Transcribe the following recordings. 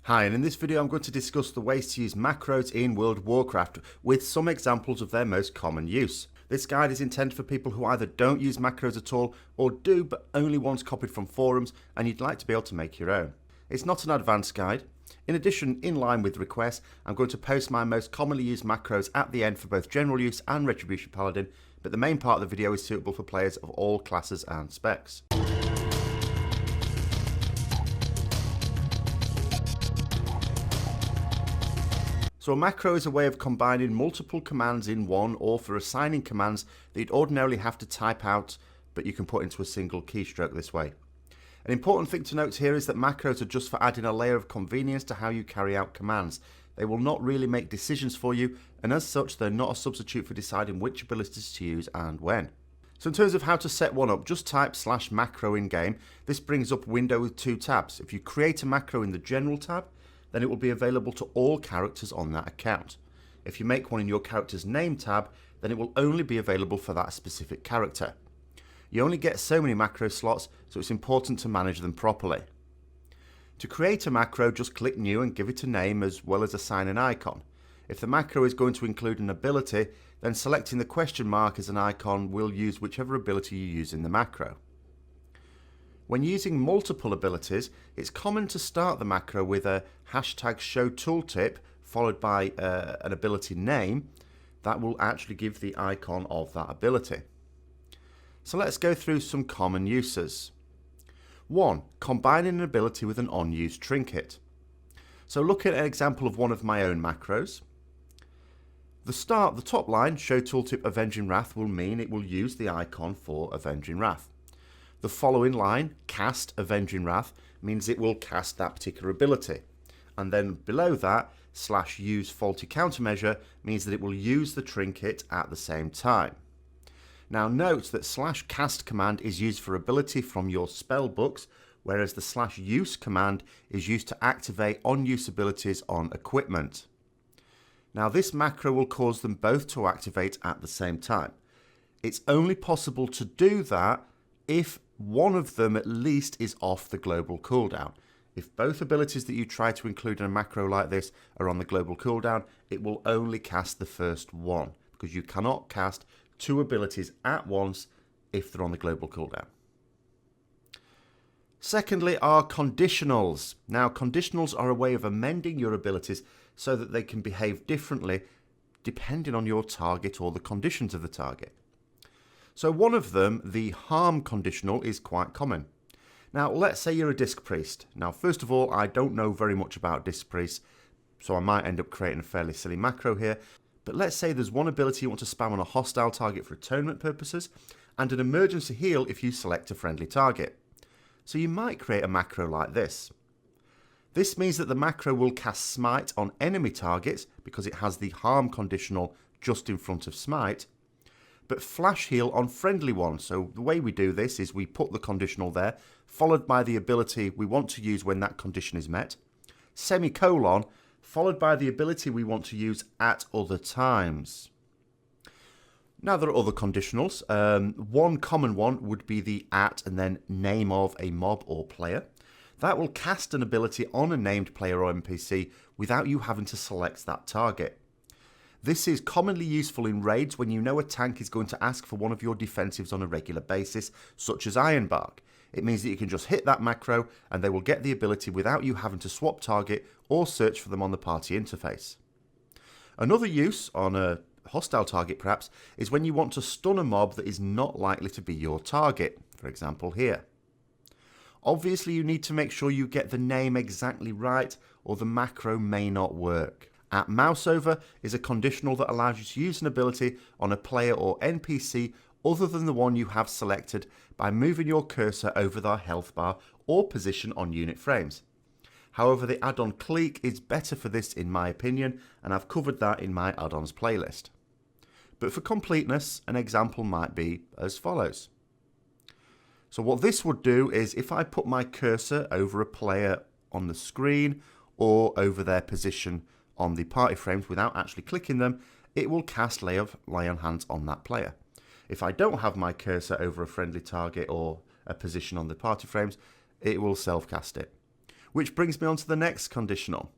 Hi, and in this video I'm going to discuss the ways to use macros in World of Warcraft with some examples of their most common use. This guide is intended for people who either don't use macros at all or do but only once copied from forums and you'd like to be able to make your own. It's not an advanced guide. In addition, in line with requests, I'm going to post my most commonly used macros at the end for both general use and Retribution Paladin, but the main part of the video is suitable for players of all classes and specs. So a macro is a way of combining multiple commands in one, or for assigning commands that you'd ordinarily have to type out, but you can put into a single keystroke this way. An important thing to note here is that macros are just for adding a layer of convenience to how you carry out commands. They will not really make decisions for you, and as such they're not a substitute for deciding which abilities to use and when. So in terms of how to set one up, just type /macro in game. This brings up a window with two tabs. If you create a macro in the general tab, then it will be available to all characters on that account. If you make one in your character's name tab, then it will only be available for that specific character. You only get so many macro slots, so it's important to manage them properly. To create a macro, just click new and give it a name as well as assign an icon. If the macro is going to include an ability, then selecting the question mark as an icon will use whichever ability you use in the macro. When using multiple abilities, it's common to start the macro with a #showtooltip followed by an ability name that will actually give the icon of that ability. So let's go through some common uses. 1. Combining an ability with an unused trinket. So look at an example of one of my own macros. The top line, showtooltip Avenging Wrath, will mean it will use the icon for Avenging Wrath. The following line, cast Avenging Wrath, means it will cast that particular ability. And then below that, /use faulty countermeasure means that it will use the trinket at the same time. Now note that /cast command is used for ability from your spell books, whereas the /use command is used to activate unused abilities on equipment. Now this macro will cause them both to activate at the same time. It's only possible to do that if one of them at least is off the global cooldown. If both abilities that you try to include in a macro like this are on the global cooldown, it will only cast the first one, because you cannot cast two abilities at once if they're on the global cooldown. Secondly are conditionals. Now conditionals are a way of amending your abilities so that they can behave differently depending on your target or the conditions of the target. So one of them, the harm conditional, is quite common. Now let's say you're a disc priest. Now first of all, I don't know very much about disc priests, so I might end up creating a fairly silly macro here. But let's say there's one ability you want to spam on a hostile target for atonement purposes, and an emergency heal if you select a friendly target. So you might create a macro like this. This means that the macro will cast Smite on enemy targets because it has the harm conditional just in front of Smite, but flash heal on friendly ones. So the way we do this is we put the conditional there, followed by the ability we want to use when that condition is met, semicolon, followed by the ability we want to use at other times. Now there are other conditionals. One common one would be the at and then name of a mob or player. That will cast an ability on a named player or NPC without you having to select that target. This is commonly useful in raids when you know a tank is going to ask for one of your defensives on a regular basis, such as Ironbark. It means that you can just hit that macro and they will get the ability without you having to swap target or search for them on the party interface. Another use, on a hostile target perhaps, is when you want to stun a mob that is not likely to be your target, for example here. Obviously you need to make sure you get the name exactly right or the macro may not work. At mouseover is a conditional that allows you to use an ability on a player or NPC other than the one you have selected by moving your cursor over their health bar or position on unit frames. However, the add-on Clique is better for this in my opinion, and I've covered that in my add-ons playlist. But for completeness, an example might be as follows. So what this would do is if I put my cursor over a player on the screen or over their position on the party frames without actually clicking them, it will cast Lay on Hands on that player. If I don't have my cursor over a friendly target or a position on the party frames, it will self-cast it. Which brings me on to the next conditional.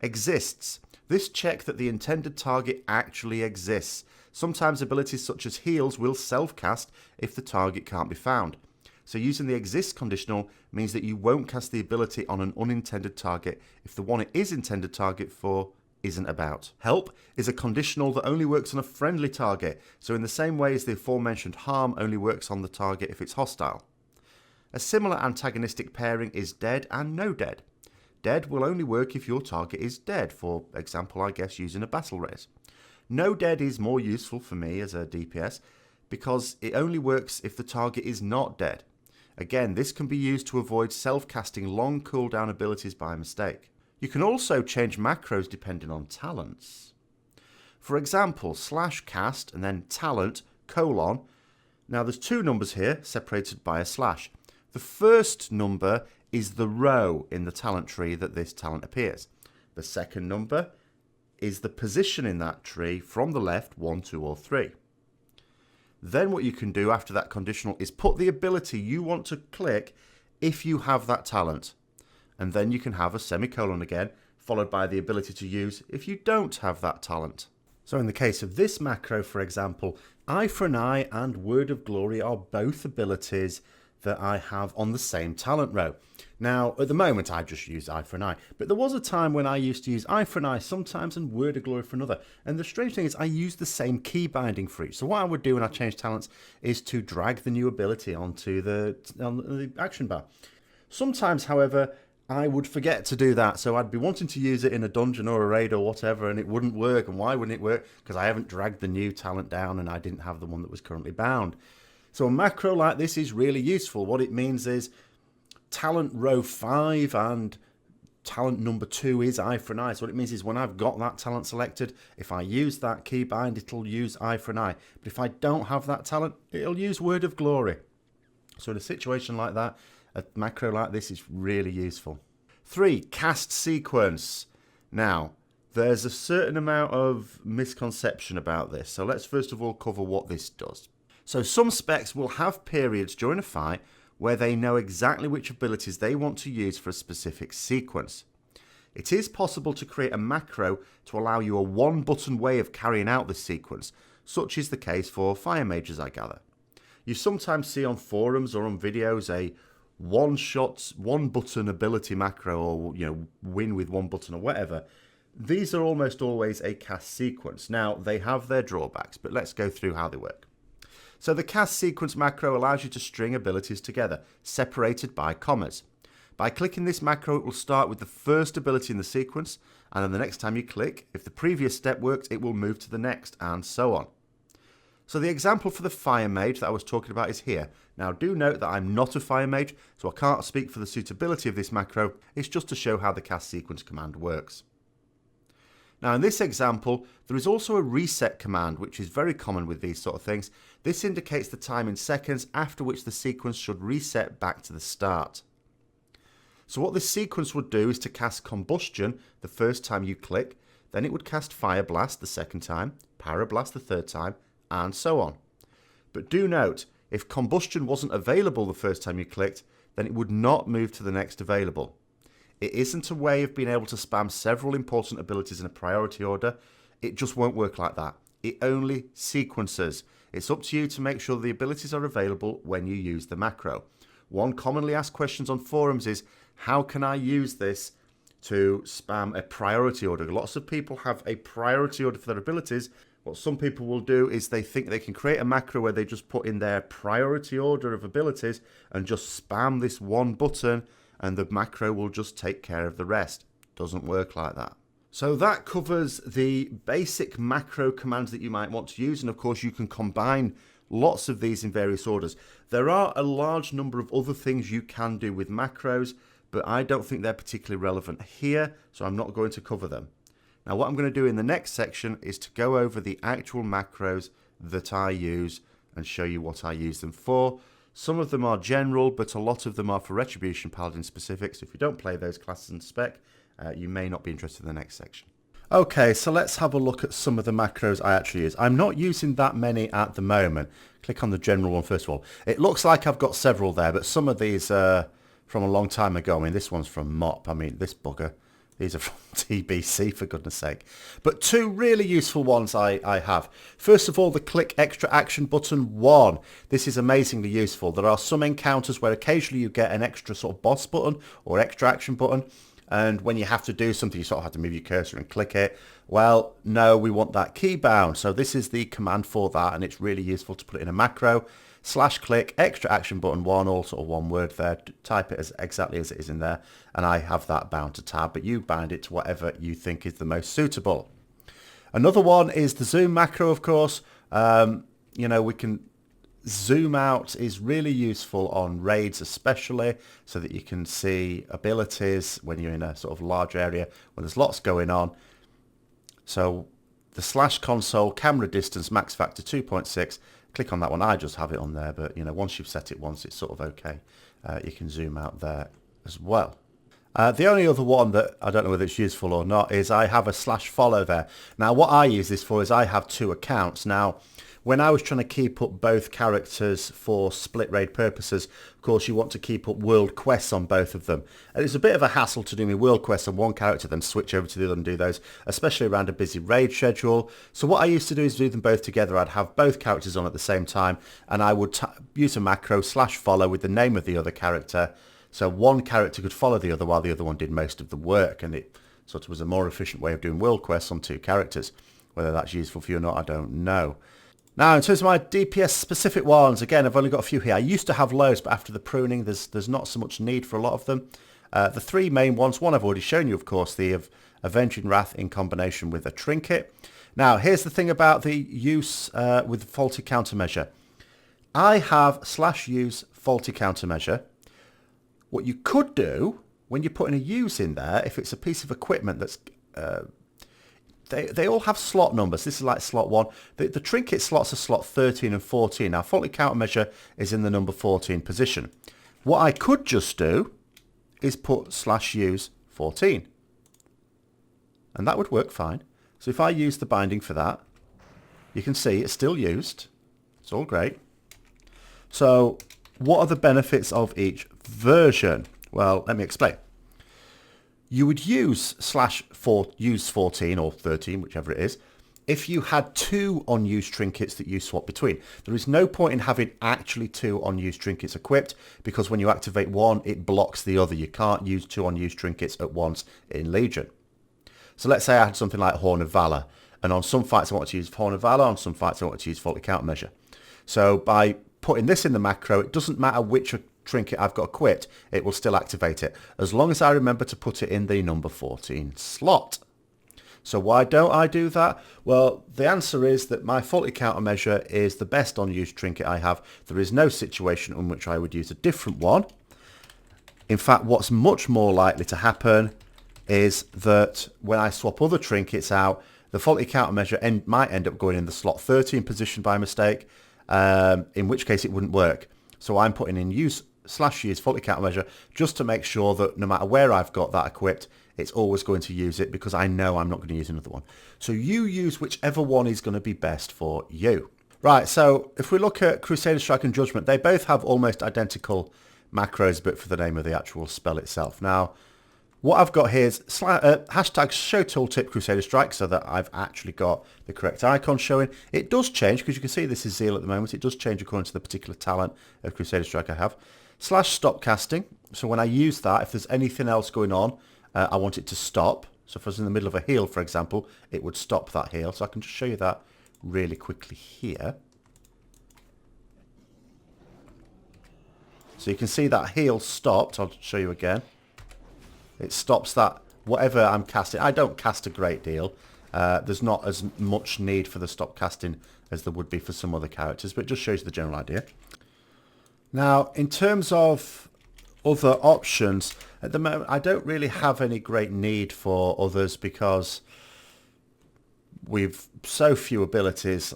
Exists. This checks that the intended target actually exists. Sometimes abilities such as heals will self-cast if the target can't be found. So using the exists conditional means that you won't cast the ability on an unintended target if the one it is intended target for isn't about. Help is a conditional that only works on a friendly target, so in the same way as the aforementioned harm only works on the target if it's hostile. A similar antagonistic pairing is dead and no dead. Dead will only work if your target is dead, for example, I guess using a battle race. No dead is more useful for me as a DPS because it only works if the target is not dead. Again, this can be used to avoid self-casting long cooldown abilities by mistake. You can also change macros depending on talents. For example, /cast and then talent : now there's two numbers here separated by a slash. The first number is the row in the talent tree that this talent appears. The second number is the position in that tree from the left, 1, 2 or 3. Then what you can do after that conditional is put the ability you want to click if you have that talent. And then you can have a semicolon again, followed by the ability to use if you don't have that talent. So in the case of this macro, for example, Eye for an Eye and Word of Glory are both abilities that I have on the same talent row. Now, at the moment, I just use Eye for an Eye, but there was a time when I used to use Eye for an Eye sometimes and Word of Glory for another. And the strange thing is I use the same key binding for each. So what I would do when I change talents is to drag the new ability onto the action bar. Sometimes, however, I would forget to do that, so I'd be wanting to use it in a dungeon or a raid or whatever, and it wouldn't work. And why wouldn't it work? Because I haven't dragged the new talent down and I didn't have the one that was currently bound. So a macro like this is really useful. What it means is talent row 5 and talent number 2 is Eye for an Eye. So what it means is when I've got that talent selected, if I use that keybind, it'll use Eye for an Eye. But if I don't have that talent, it'll use Word of Glory. So in a situation like that, a macro like this is really useful. 3, cast sequence. Now, there's a certain amount of misconception about this. So let's first of all cover what this does. So some specs will have periods during a fight where they know exactly which abilities they want to use for a specific sequence. It is possible to create a macro to allow you a one-button way of carrying out this sequence. Such is the case for fire mages, I gather. You sometimes see on forums or on videos a one-shot, one-button ability macro, or win with one button or whatever. These are almost always a cast sequence. Now, they have their drawbacks, but let's go through how they work. So the cast sequence macro allows you to string abilities together, separated by commas. By clicking this macro, it will start with the first ability in the sequence, and then the next time you click, if the previous step works, it will move to the next, and so on. So the example for the fire mage that I was talking about is here. Now do note that I'm not a fire mage, so I can't speak for the suitability of this macro. It's just to show how the cast sequence command works. Now in this example, there is also a reset command, which is very common with these sort of things. This indicates the time in seconds after which the sequence should reset back to the start. So what this sequence would do is to cast Combustion the first time you click, then it would cast Fire Blast the second time, Parablast the third time, and so on. But do note, if Combustion wasn't available the first time you clicked, then it would not move to the next available. It isn't a way of being able to spam several important abilities in a priority order. It just won't work like that. It only sequences. It's up to you to make sure the abilities are available when you use the macro. One commonly asked questions on forums is, how can I use this to spam a priority order? Lots of people have a priority order for their abilities. What some people will do is they think they can create a macro where they just put in their priority order of abilities and just spam this one button, and the macro will just take care of the rest. Doesn't work like that. So that covers the basic macro commands that you might want to use, and of course you can combine lots of these in various orders. There are a large number of other things you can do with macros, but I don't think they're particularly relevant here, so I'm not going to cover them. Now what I'm going to do in the next section is to go over the actual macros that I use and show you what I use them for. Some of them are general, but a lot of them are for Retribution Paladin specific, so if you don't play those classes in spec, you may not be interested in the next section. Okay, so let's have a look at some of the macros I actually use. I'm not using that many at the moment. Click on the general one first of all. It looks like I've got several there, but some of these from a long time ago. I mean, this one's from MOP. I mean, this bugger. These are from TBC, for goodness sake. But two really useful ones I have. First of all, the click extra action button 1. This is amazingly useful. There are some encounters where occasionally you get an extra sort of boss button or extra action button. And when you have to do something, you sort of have to move your cursor and click it. Well, no, we want that key bound. So this is the command for that, and it's really useful to put it in a macro. /click extra action button 1, all sort of one word there. Type it as exactly as it is in there, and I have that bound to tab, but you bind it to whatever you think is the most suitable. Another one is the zoom macro, of course. You know, we can zoom out is really useful on raids especially, so that you can see abilities when you're in a sort of large area when there's lots going on. So the /console camera distance max factor 2.6, click on that one. I just have it on there, but you know, once you've set it once, it's sort of okay. You can zoom out there as well. The only other one that I don't know whether it's useful or not is I have a /follow there. Now what I use this for is I have two accounts. Now when I was trying to keep up both characters for split raid purposes, of course you want to keep up world quests on both of them. And it's a bit of a hassle to do my world quests on one character, then switch over to the other and do those, especially around a busy raid schedule. So what I used to do is do them both together. I'd have both characters on at the same time, and I would use a macro /follow with the name of the other character. So one character could follow the other while the other one did most of the work, and it sort of was a more efficient way of doing world quests on two characters. Whether that's useful for you or not, I don't know. Now, in terms of my DPS specific ones, again, I've only got a few here. I used to have loads, but after the pruning, there's not so much need for a lot of them. The three main ones, one I've already shown you, of course, the Avenging Wrath in combination with a trinket. Now, here's the thing about the use with faulty countermeasure. I have /use faulty countermeasure. What you could do when you're putting a use in there, if it's a piece of equipment that's they all have slot numbers. This is like slot 1. The trinket slots are slot 13 and 14. Now, faulty countermeasure is in the number 14 position. What I could just do is put /use 14. And that would work fine. So if I use the binding for that, you can see it's still used. It's all great. So what are the benefits of each version? Well, let me explain. You would use use 14 or 13, whichever it is, if you had two unused trinkets that you swap between. There is no point in having actually two unused trinkets equipped, because when you activate one, it blocks the other. You can't use two unused trinkets at once in Legion. So let's say I had something like Horn of Valor, and on some fights I want to use Horn of Valor, on some fights I want to use faulty countermeasure. So by putting this in the macro, it doesn't matter which trinket I've got equipped, it will still activate it, as long as I remember to put it in the number 14 slot. So why don't I do that? Well, the answer is that my faulty countermeasure is the best unused trinket I have. There is no situation in which I would use a different one. In fact, what's much more likely to happen is that when I swap other trinkets out, the faulty countermeasure might end up going in the slot 13 position by mistake, in which case it wouldn't work. So I'm putting in use faulty countermeasure just to make sure that no matter where I've got that equipped, it's always going to use it, because I know I'm not going to use another one. So you use whichever one is going to be best for you. Right, so if we look at Crusader Strike and Judgment, they both have almost identical macros, but for the name of the actual spell itself. Now, what I've got here is hashtag showtooltip Crusader Strike, so that I've actually got the correct icon showing. It does change, because you can see this is Zeal at the moment. It does change according to the particular talent of Crusader Strike I have. /stop casting. So when I use that, if there's anything else going on, I want it to stop. So if I was in the middle of a heal, for example, it would stop that heal. So I can just show you that really quickly here. So you can see that heal stopped. I'll show you again. It stops that, whatever I'm casting. I don't cast a great deal. There's not as much need for the stop casting as there would be for some other characters, but it just shows you the general idea. Now, in terms of other options, at the moment, I don't really have any great need for others, because we've so few abilities.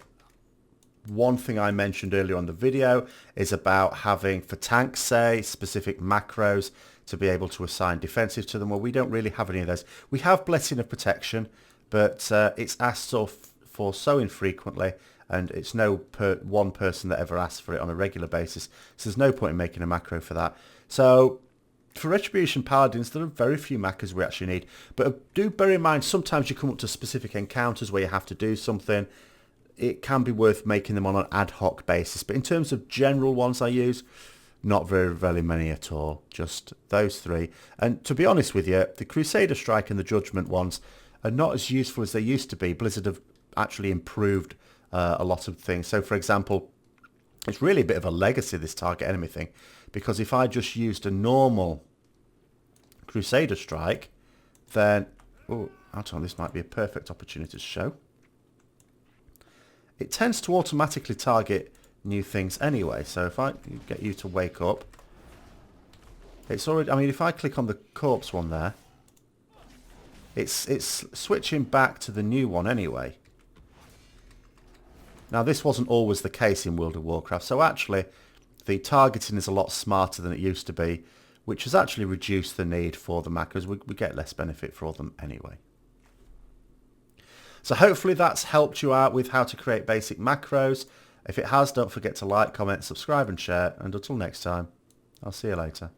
One thing I mentioned earlier on the video is about having, for tanks, say, specific macros to be able to assign defensive to them. Well, we don't really have any of those. We have Blessing of Protection, but it's asked for so infrequently, and it's no one person that ever asks for it on a regular basis. So there's no point in making a macro for that. So For Retribution Paladins, there are very few macros we actually need. But do bear in mind, sometimes you come up to specific encounters where you have to do something. It can be worth making them on an ad hoc basis. But in terms of general ones I use, not very many at all. Just those three. And to be honest with you, the Crusader Strike and the Judgment ones are not as useful as they used to be. Blizzard have actually improved a lot of things. So, for example, it's really a bit of a legacy, this target enemy thing. Because if I just used a normal Crusader Strike, then... Oh, I don't know, this might be a perfect opportunity to show. It tends to automatically target new things anyway. So if I get you to wake up, it's already... I mean, if I click on the corpse one there, it's switching back to the new one anyway. Now, this wasn't always the case in World of Warcraft. So actually, the targeting is a lot smarter than it used to be, which has actually reduced the need for the macros. We get less benefit for them anyway. So hopefully that's helped you out with how to create basic macros. If it has, don't forget to like, comment, subscribe and share. And until next time, I'll see you later.